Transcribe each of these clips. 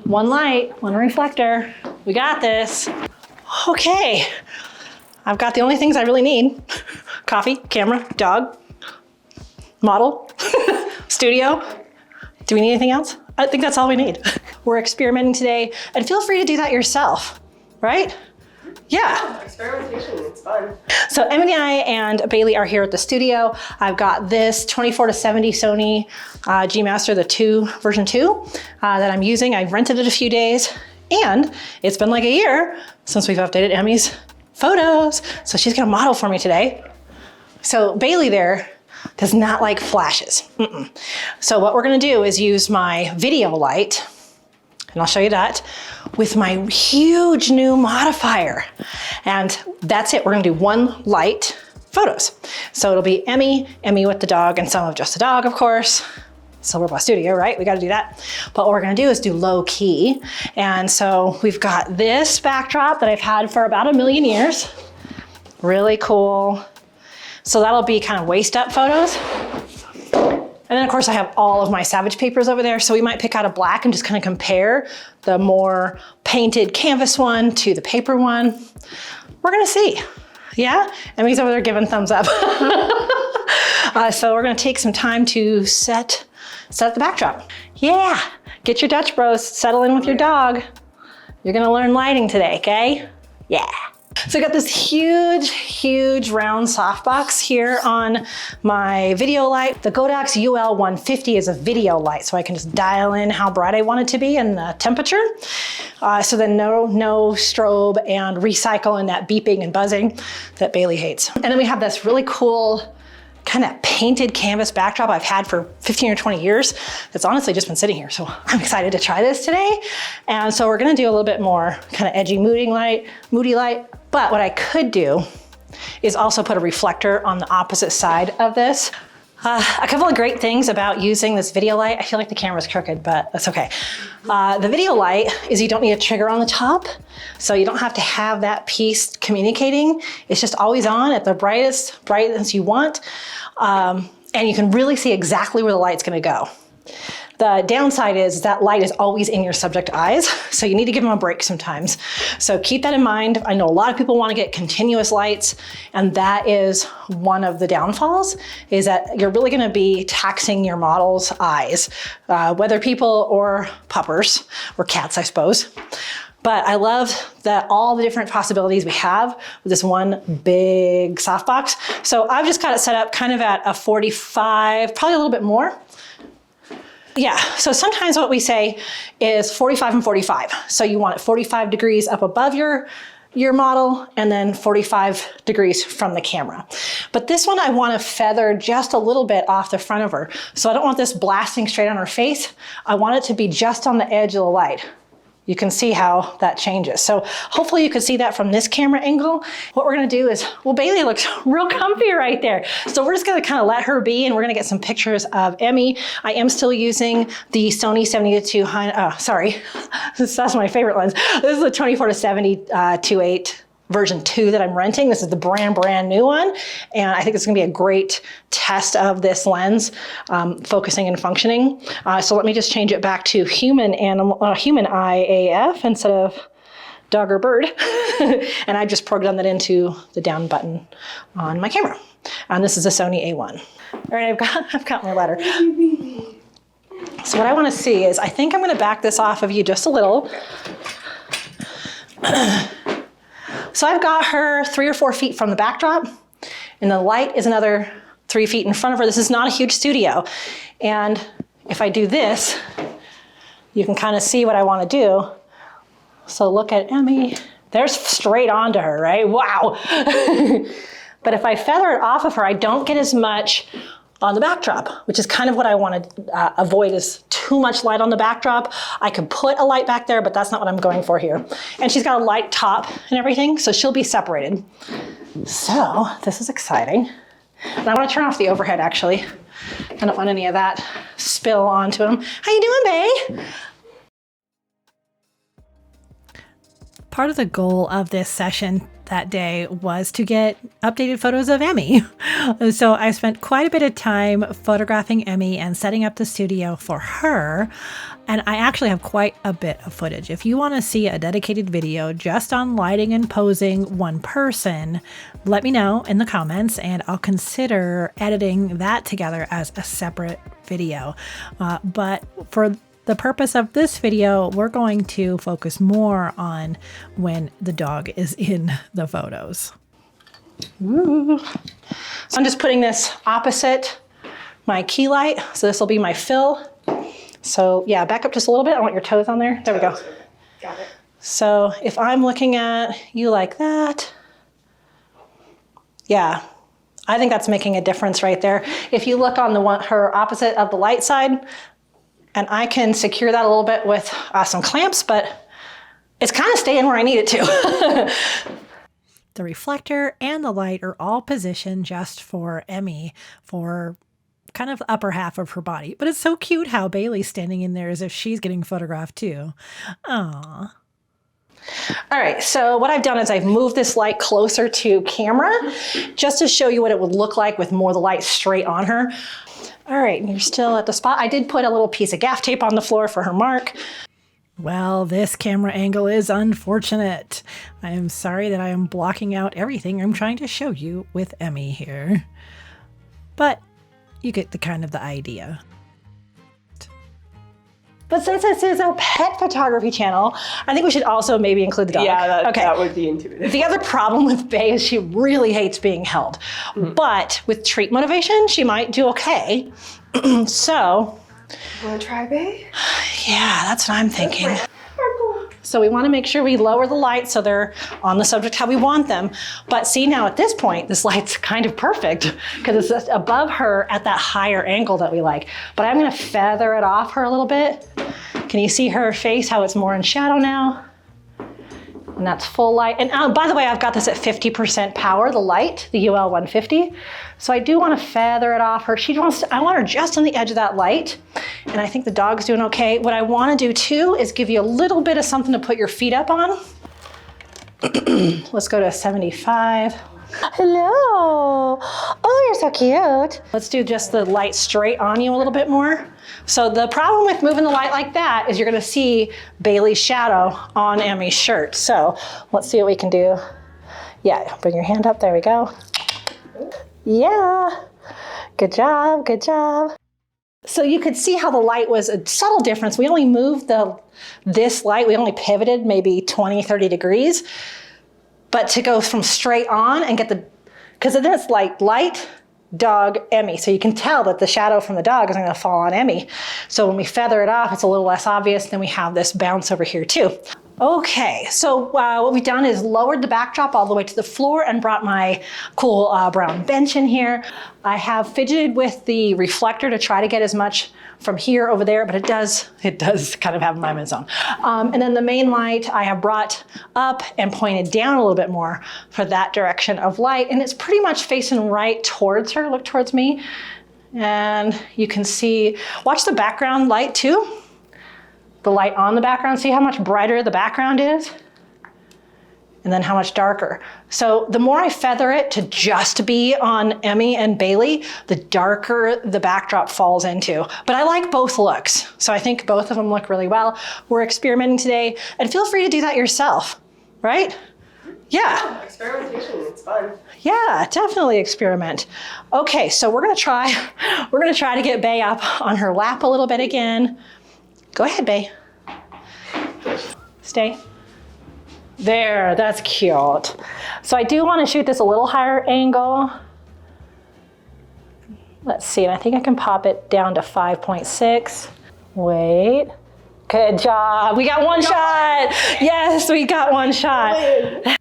One light, one reflector. We got this. Okay, I've got the only things I really need. Coffee, camera, dog, model, studio. Do we need anything else? I think that's all we need. We're experimenting today, and feel free to do that yourself, right? Yeah. Experimentation, it's fun. So Emi and Bailey are here at the studio. I've got this 24-70 Sony G Master, the version 2 that I'm using. I've rented it a few days, and it's been like a year since we've updated Emi's photos. So she's gonna model for me today. So Bailey there does not like flashes. So what we're gonna do is use my video light, and I'll show you that, with my huge new modifier. And that's it, we're gonna do one light photos. So it'll be Emi with the dog, and some of just the dog, of course. Silver Bus Studio, right? We gotta do that. But what we're gonna do is do low key. And so we've got this backdrop that I've had for about 1,000,000 years. Really cool. So that'll be kind of waist up photos. And then of course I have all of my Savage papers over there. So we might pick out a black and just kind of compare the more painted canvas one to the paper one. We're gonna see. Yeah? Emi's over there giving thumbs up. So we're gonna take some time to set the backdrop. Yeah, get your Dutch bros, settle in with your dog. You're gonna learn lighting today, okay? Yeah. So I got this huge round softbox here on my video light. The Godox UL150 is a video light, so I can just dial in how bright I want it to be and the temperature. So then no strobe and recycle and that beeping and buzzing that Bailey hates. And then we have this really cool kind of painted canvas backdrop I've had for 15 or 20 years. That's honestly just been sitting here. So I'm excited to try this today. And so we're gonna do a little bit more kind of edgy moody light. But what I could do is also put a reflector on the opposite side of this. A couple of great things about using this video light. I feel like the camera's crooked, but that's okay. The video light is you don't need a trigger on the top, so you don't have to have that piece communicating. It's just always on at the brightest you want, and you can really see exactly where the light's gonna go. The downside is that light is always in your subject eyes, so you need to give them a break sometimes. So keep that in mind. I know a lot of people want to get continuous lights, and that is one of the downfalls, is that you're really going to be taxing your model's eyes, whether people or puppers, or cats, I suppose. But I love that all the different possibilities we have with this one big softbox. So I've just got it set up kind of at a 45, probably a little bit more. Yeah, so sometimes what we say is 45 and 45. So you want it 45 degrees up above your model and then 45 degrees from the camera. But this one I want to feather just a little bit off the front of her. So I don't want this blasting straight on her face. I want it to be just on the edge of the light. You can see how that changes. So hopefully you can see that from this camera angle. What we're gonna do is, well, Bailey looks real comfy right there. So we're just gonna kind of let her be, and we're gonna get some pictures of Emi. I am still using the Sony 70-200, sorry, that's my favorite lens. This is the 24-70 2.8 version 2 that I'm renting. This is the brand new one. And I think it's gonna be a great test of this lens, focusing and functioning. So let me just change it back to human eye AF instead of dog or bird. And I just programmed that into the down button on my camera. And this is a Sony A1. All right, I've got my letter. So what I wanna see is, I think I'm gonna back this off of you just a little. So I've got her 3 or 4 feet from the backdrop, and the light is another 3 feet in front of her. This is not a huge studio. And if I do this, you can kind of see what I want to do. So look at Emi. There's straight onto her, right? Wow. But if I feather it off of her, I don't get as much on the backdrop, which is kind of what I want to avoid, is too much light on the backdrop. I could put a light back there, but that's not what I'm going for here. And she's got a light top and everything, so she'll be separated. So this is exciting. And I want to turn off the overhead, actually. I don't want any of that spill onto him. How you doing, babe? Part of the goal of this session that day was to get updated photos of Emi. So I spent quite a bit of time photographing Emi and setting up the studio for her. And I actually have quite a bit of footage. If you want to see a dedicated video just on lighting and posing one person, let me know in the comments and I'll consider editing that together as a separate video. But for the purpose of this video, we're going to focus more on when the dog is in the photos. Ooh. So I'm just putting this opposite my key light. So this will be my fill. So yeah, back up just a little bit. I want your toes on there. There we go. Got it. So if I'm looking at you like that, yeah, I think that's making a difference right there. If you look on the one, her opposite of the light side, and I can secure that a little bit with some clamps, but it's kind of staying where I need it to. The reflector and the light are all positioned just for Emi, for kind of the upper half of her body. But it's so cute how Bailey's standing in there as if she's getting photographed too. Aww. All right, so what I've done is I've moved this light closer to camera just to show you what it would look like with more of the light straight on her. All right, and you're still at the spot. I did put a little piece of gaff tape on the floor for her mark. Well, this camera angle is unfortunate. I am sorry that I am blocking out everything I'm trying to show you with Emi here. But you get the kind of the idea. But since this is a pet photography channel, I think we should also maybe include the dog. Yeah, that would be intuitive. The other problem with Bay is she really hates being held. But with treat motivation, she might do okay. So. Want to try, Bay? Yeah, that's what I'm thinking. So we want to make sure we lower the light so they're on the subject how we want them. But see, now at this point, this light's kind of perfect because it's just above her at that higher angle that we like. But I'm going to feather it off her a little bit. Can you see her face, how it's more in shadow now? And that's full light. And by the way, I've got this at 50% power, the light, the UL150. So I do want to feather it off her. I want her just on the edge of that light. And I think the dog's doing okay. What I want to do too is give you a little bit of something to put your feet up on. Let's go to 75. Hello. Oh, you're so cute. Let's do just the light straight on you a little bit more. So the problem with moving the light like that is you're going to see Bailey's shadow on Emi's shirt. So let's see what we can do. Yeah, bring your hand up. There we go. Yeah. Good job. Good job. So you could see how the light was a subtle difference. We only moved this light. We only pivoted maybe 20, 30 degrees. But to go from straight on and get because then it's like light, dog, Emi. So you can tell that the shadow from the dog is going to fall on Emi. So when we feather it off, it's a little less obvious. Then we have this bounce over here too. Okay, so what we've done is lowered the backdrop all the way to the floor and brought my cool brown bench in here. I have fidgeted with the reflector to try to get as much from here over there, but it does kind of have a moment of its own. And then the main light I have brought up and pointed down a little bit more for that direction of light. And it's pretty much facing right towards her. Look towards me. And you can see, watch the background light too. The light on the background, see how much brighter the background is? And then how much darker. So the more I feather it to just be on Emi and Bailey, the darker the backdrop falls into. But I like both looks. So I think both of them look really well. We're experimenting today, and feel free to do that yourself, right? Yeah. Experimentation, it's fun. Yeah, definitely experiment. Okay, so we're gonna try to get Bay up on her lap a little bit again. Go ahead, Bay. Stay. There, that's cute. So I do want to shoot this a little higher angle. Let's see, and I think I can pop it down to 5.6. Wait. Good job. We got one shot. Yes, we got one shot.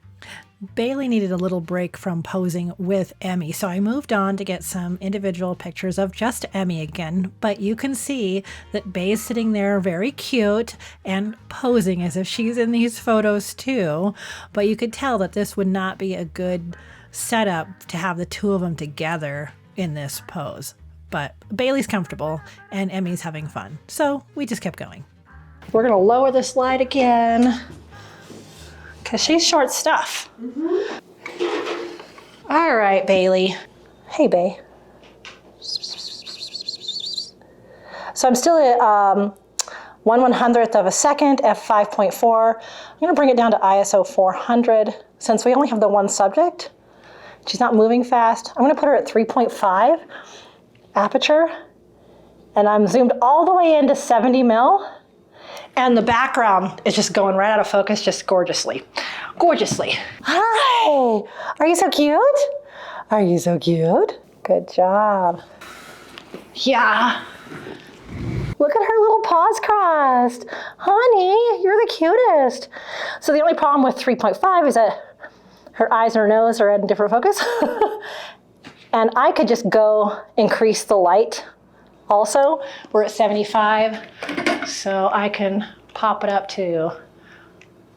Bailey needed a little break from posing with Emi, so I moved on to get some individual pictures of just Emi again. But you can see that Bay's sitting there very cute and posing as if she's in these photos too. But you could tell that this would not be a good setup to have the two of them together in this pose. But Bailey's comfortable and Emi's having fun, so we just kept going. We're gonna lower this light again. because she's short stuff. All right, Bailey. Hey, Bay. So I'm still at 1/100th of a second, f5.4. I'm gonna bring it down to ISO 400 since we only have the one subject. She's not moving fast. I'm gonna put her at 3.5 aperture, and I'm zoomed all the way into 70 mil, and the background is just going right out of focus, just gorgeously. Gorgeously. Hi, are you so cute? Are you so cute? Good job. Yeah. Look at her little paws crossed. Honey, you're the cutest. So the only problem with 3.5 is that her eyes and her nose are in different focus. And I could just go increase the light also. We're at 75, so I can pop it up to,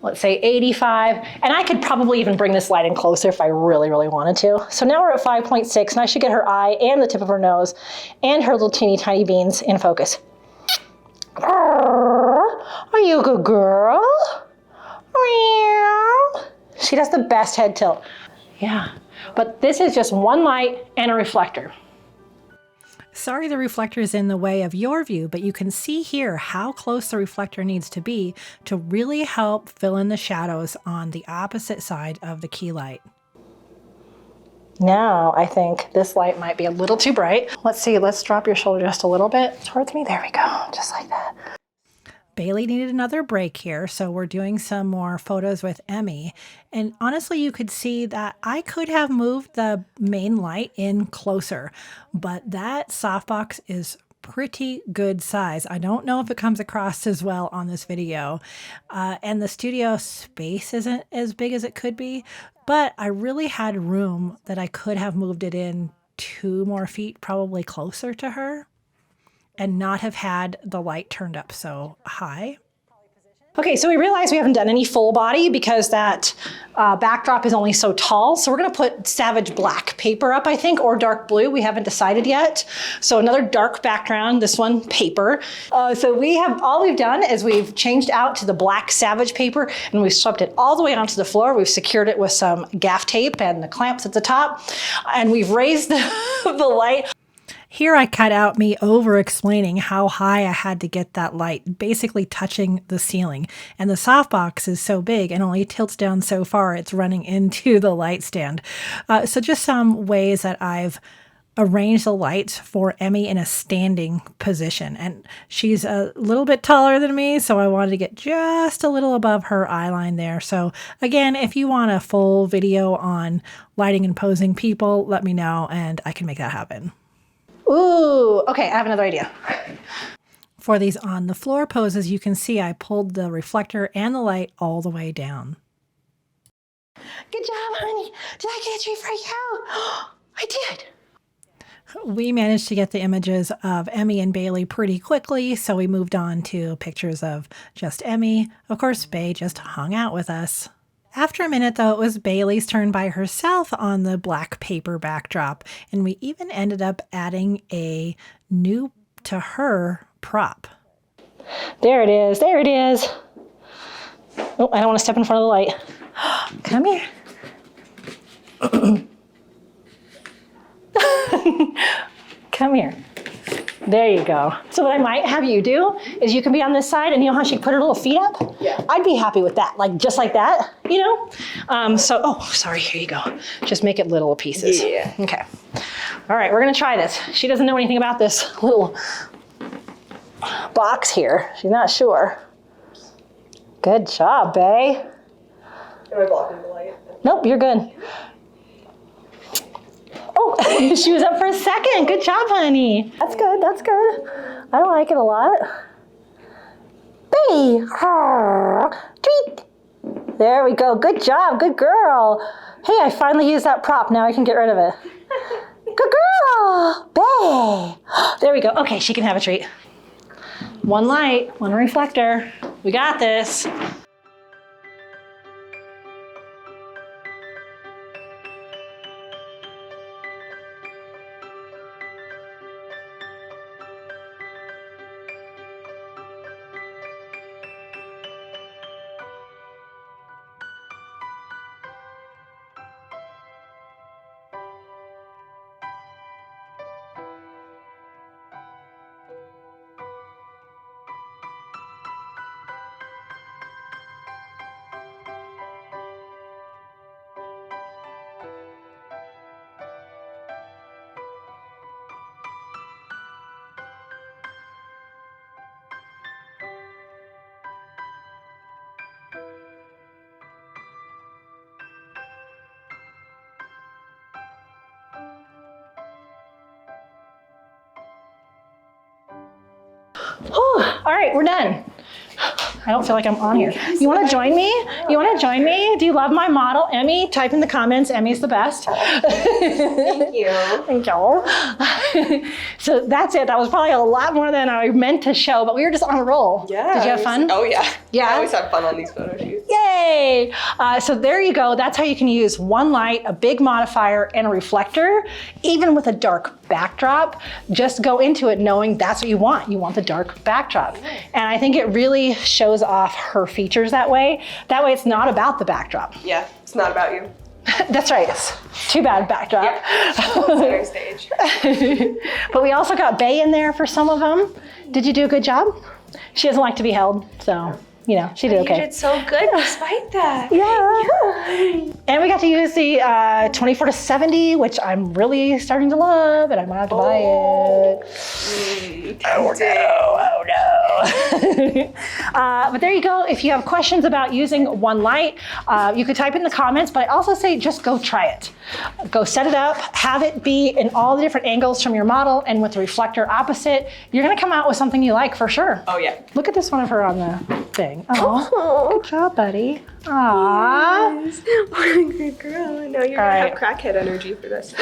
let's say 85. And I could probably even bring this light in closer if I really, really wanted to. So now we're at 5.6, and I should get her eye and the tip of her nose and her little teeny tiny beans in focus. Are you a good girl? She does the best head tilt. Yeah, but this is just one light and a reflector. Sorry the reflector is in the way of your view, but you can see here how close the reflector needs to be to really help fill in the shadows on the opposite side of the key light. Now I think this light might be a little too bright. Let's see, let's drop your shoulder just a little bit towards me. There we go, just like that. Bailey needed another break here, so we're doing some more photos with Emi. And honestly, you could see that I could have moved the main light in closer, but that softbox is pretty good size. I don't know if it comes across as well on this video. And the studio space isn't as big as it could be, but I really had room that I could have moved it in 2 more feet, probably closer to her, and not have had the light turned up so high. Okay, so we realize we haven't done any full body because that backdrop is only so tall. So we're gonna put Savage Black paper up, I think, or dark blue. We haven't decided yet. So another dark background, this one paper. So all we've done is we've changed out to the black Savage paper, and we've swept it all the way onto the floor. We've secured it with some gaff tape and the clamps at the top, and we've raised the light. Here I cut out me over-explaining how high I had to get that light, basically touching the ceiling. And the softbox is so big and only tilts down so far, it's running into the light stand. So just some ways that I've arranged the lights for Emi in a standing position. And she's a little bit taller than me, so I wanted to get just a little above her eye line there. So again, if you want a full video on lighting and posing people, let me know and I can make that happen. Ooh, okay, I have another idea. For these on the floor poses, you can see I pulled the reflector and the light all the way down. Good job, honey. Did I get a treat for you? I did. We managed to get the images of Emi and Bailey pretty quickly, so we moved on to pictures of just Emi. Of course, Bay just hung out with us. After a minute, though, it was Bailey's turn by herself on the black paper backdrop, and we even ended up adding a new to her prop. There it is, there it is. Oh, I don't want to step in front of the light. Come here. Come here. There you go. So what I might have you do is you can be on this side, and you know how she put her little feet up? Yeah. I'd be happy with that, like just like that, you know? Oh, sorry, here you go. Just make it little pieces. Yeah. Okay. All right, we're gonna try this. She doesn't know anything about this little box here. She's not sure. Good job, Bae. Am I blocking the light? Nope, you're good. Oh, she was up for a second. Good job, honey. That's good, that's good. I like it a lot. Bae, treat. There we go, good job, good girl. Hey, I finally used that prop. Now I can get rid of it. Good girl, Bae. There we go. Okay, she can have a treat. One light, one reflector. We got this. All right, we're done. I don't feel like I'm on here. You want to join me? You want to join me? Do you love my model, Emi? Type in the comments. Emi's the best. Thank you. Thank you. So that's it. That was probably a lot more than I meant to show, but we were just on a roll. Yeah. Did you have fun? Oh yeah. Yeah? I always have fun on these photo shoots. Yay! So there you go. That's how you can use one light, a big modifier, and a reflector, even with a dark backdrop. Just go into it knowing that's what you want. You want the dark backdrop. And I think it really shows off her features that way. That way it's not about the backdrop. Yeah, it's not about you. That's right. It's too bad backdrop. Yeah. Center stage. But we also got Bay in there for some of them. Did you do a good job? She doesn't like to be held, so you know, she did okay. You did so good despite that. Yeah. And we got to use the 24-70, which I'm really starting to love, and I might have to buy it. Oh no. But there you go. If you have questions about using one light, you could type in the comments, but I also say just go try it. Go set it up, have it be in all the different angles from your model, and with the reflector opposite, you're gonna come out with something you like for sure. Oh yeah. Look at this one of her on the thing. Oh, good job, buddy. Aww. Yes. What a good girl. I know you're gonna have crackhead energy for this.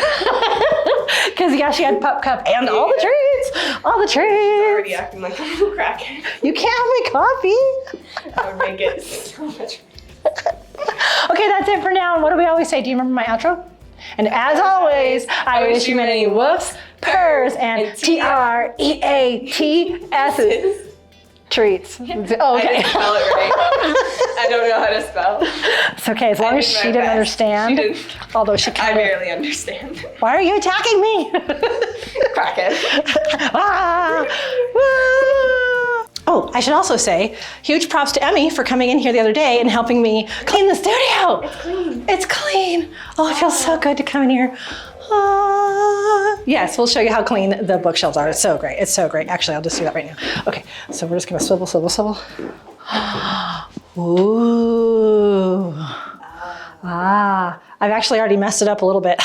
Because yeah, she had pup cup and all the treats. All the treats. Already acting like a little crackhead. You can't have my coffee. That would make it so much. Okay, that's it for now. And what do we always say? Do you remember my outro? And as always, I wish you many whoops, purrs, and TREATS. Treats. Oh, okay. I didn't spell it right. I don't know how to spell. It's okay, as long as she didn't understand. She didn't. Although she I kind of. barely understand. Why are you attacking me? Crackhead. Ah! Oh, I should also say, huge props to Emi for coming in here the other day and helping me clean the studio. It's clean. It's clean. Oh, it feels so good to come in here. Yes, we'll show you how clean the bookshelves are. It's so great. It's so great. Actually, I'll just do that right now. Okay, so we're just gonna swivel, swivel, swivel. Ooh. I've actually already messed it up a little bit.